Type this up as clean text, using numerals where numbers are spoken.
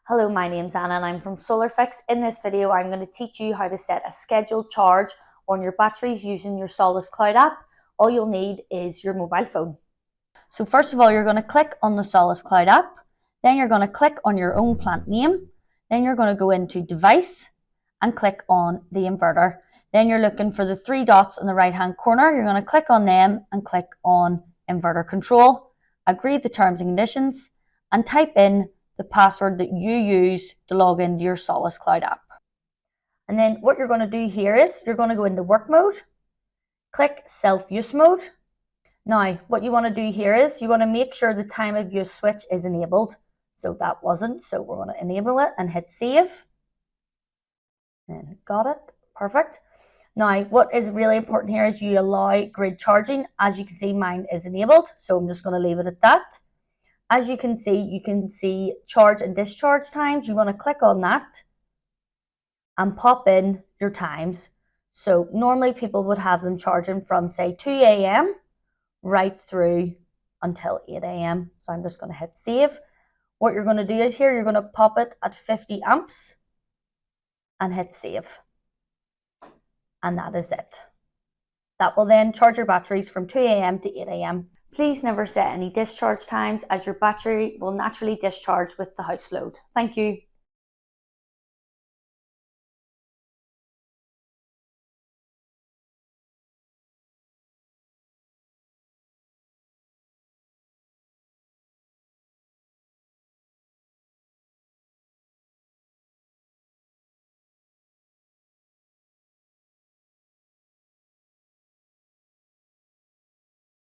Hello, my name's Anna and I'm from Solarfix. In this video, I'm going to teach you how to set a scheduled charge on your batteries using your SolisCloud app. All you'll need is your mobile phone. So first of all, you're going to click on the SolisCloud app. Then you're going to click on your own plant name. Then you're going to go into Device and click on the inverter. Then you're looking for the three dots in the right-hand corner. You're going to click on them and click on Inverter Control. Agree the terms and conditions and type in the password that you use to log into your SolisCloud app. And then what you're going to do here is you're going to go into work mode, click self-use mode. Now what you want to do here is you want to make sure the time of use switch is enabled. So that wasn't, so we're going to enable it and hit save. And got it, perfect. Now what is really important here is you allow grid charging. As you can see, mine is enabled, so I'm just going to leave it at that. As you can see charge and discharge times. You want to click on that and pop in your times. So normally people would have them charging from say 2 a.m. right through until 8 a.m. So I'm just going to hit save. What you're going to do is here, you're going to pop it at 50 amps and hit save. And that is it. That will then charge your batteries from 2 a.m. to 8 a.m. Please never set any discharge times as your battery will naturally discharge with the house load. Thank you.